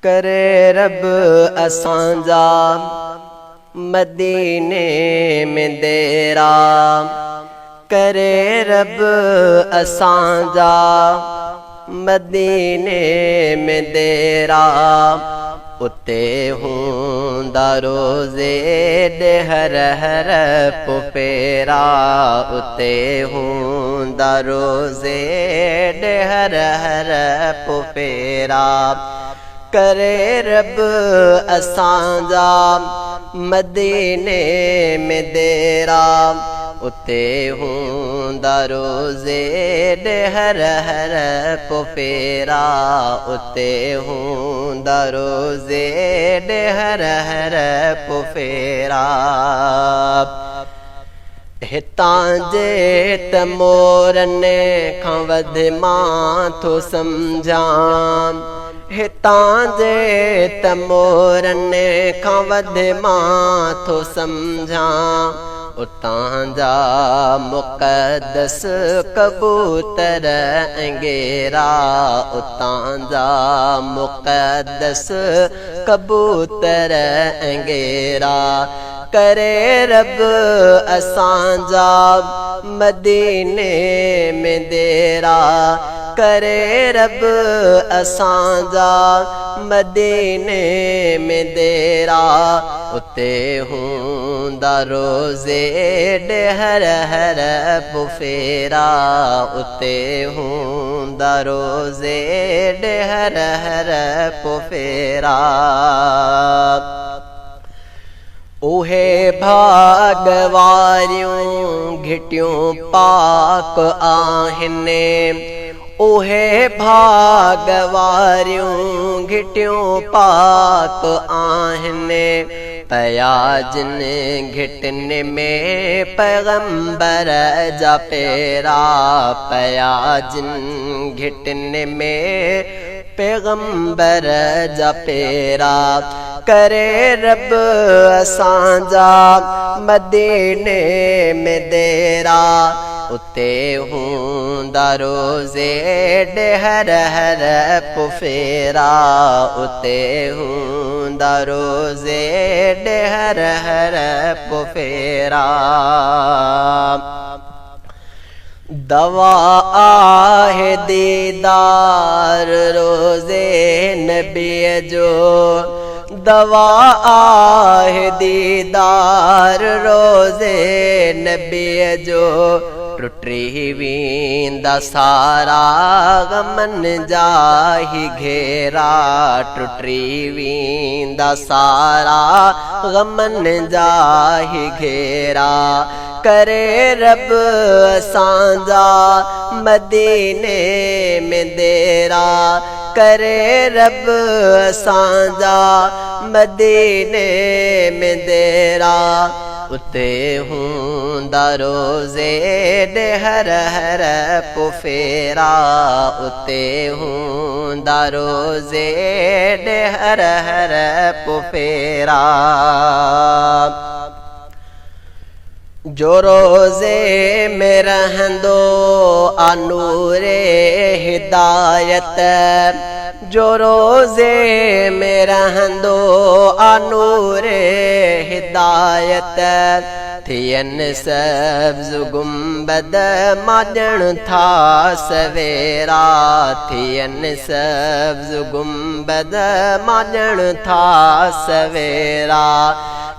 करे रब असांजा मदीने में देरा, करे रब असांजा मदीने में देरा। उते हूंदा रोज़े हर हर पुफेरा, उते हूंदा रोज़े हर हर पुफेरा। करे रब असांजा मदीने में देरा, उते हूंदा रोज़े हर हर पुफेरा, उते हूंदा रोज़े हर हर पुफेरा। हितां जे त मोरने खां वध मां थो सम्झां, हितां जे त मोरने खां वध मां थो सम्झां। उतां जा मुक़दस कबूतर अंगेरा, उतां जा मुक़दस कबूतर अंगेरा। करे रब असांजा मदीने में देरा, करे रब असांजा मदीने में देरा। उते हूंदा रोज़े हर हर पुफेरा, उते हूंदा रोज़े हर हर पुफेरा। उहे भागवारियूं घिटियूं पाक आहिनि, उहे भागवारियूं घिटियूं पाक आहिनि। पया जिन घिटनि में पैगंबर जा पेरा, पया जिन घिटनि में पैगंबर जा पेरा। करे रब असांजा मदीने में देरा, उते हूंदा रोज़े हर हर पुफेरा, उते हूंदा रोज़े हर हर पुफेरा। दवा आहे दीदार रोज़े नबी जो, दवा आहे दीदार रोज़े नबी जो। टुटी वेंदा सारा गमन जा ही घेरा, टुटी वेंदा सारा गमन जा ही घेरा। करे रब असांजा मदीने में देरा, करे रब असांजा मदीने में देरा। उते हूंदा रोज़े हर हर पुफेरा, उते हूंदा रोज़े हर हर पुफेरा। जो रोज़े में रहंदो आ नूरे हिदायत, जो रोज़े में रहंदो आ नूरे हिदायत। थियन सब्ज़ गुंबद माजण था सवेरा, थियन सब्ज़ गुंबद माजण था सवेरा।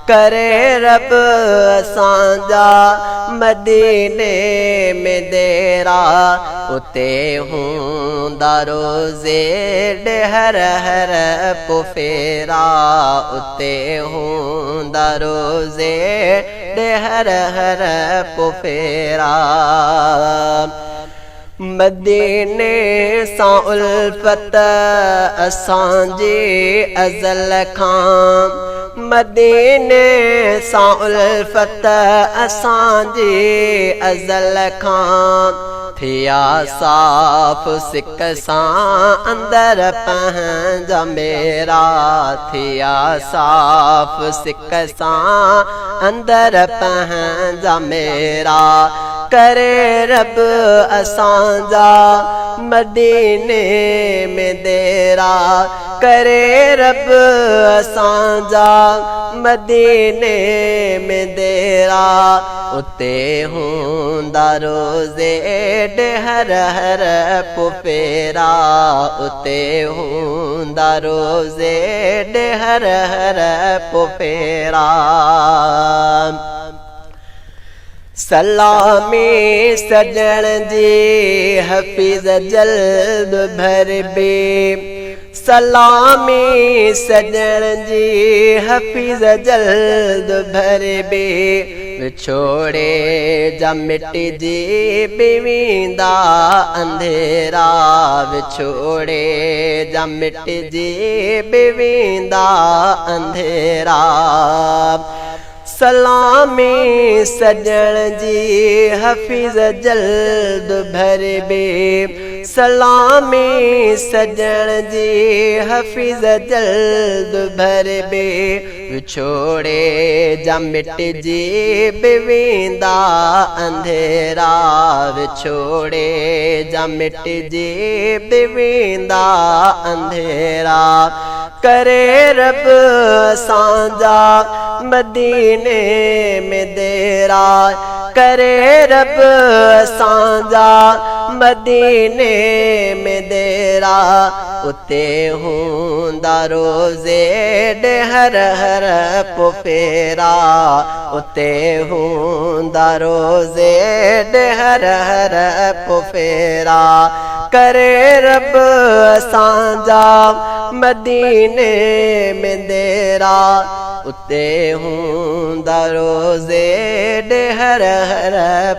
करे रब असांजा मदीने में देरा, उते हूंदा रोज़े हर हर पुफेरा, उते हूंदा रोज़े हर हर पुफेरा। मदीने सां उल्फत असांजी अज़ल खां, मदीने सां उल्फत असांजी अज़ल खां। थिया साफ़ सिक सां अंदर पंहिंजा मेरा, थिया साफ़ सिक सां अंदर पंहिंजा मेरा। करे रब असांजा मदीने में देरा, करे रब असांजा मदीने में देरा उते हुंदा रोज़े ॾे हर हर पुफेरा उते हुंदा रोज़े ॾे हर हर पुफेरा सलामी सजण जी हफ़ीज़ जल्द भरबे सलामी सजण जी हफ़ीज़ जल्द भरबे विछोड़े जा मिटिजी बिवींदा अंधेरा विछोड़े जा मिटिजी बिवींदा अंधेरा सलामी सजण जी हफ़ीज़ जल्द भरबे सलामी सजण जी हफ़ीज़ जल्द भरबे विछोड़े जा मिटिजी बिवींदा अंधेरा विछोड़े जा मिटिजी बिवींदा अंधेरा करे रब असांजा मदीने में देरा करे रब असांजा मदीने में देरा उते हुंदा रोज़े ॾे हर हर पुफेरा उते हुंदा रोज़े ॾे हर हर पुफेरा करे रब असांजा मदीने में देरा उते हुंदा रोज़े ॾे हर हर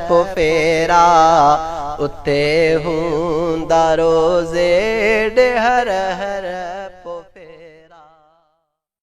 पुफेरा उते हुंदा रोज़े ॾे हर हर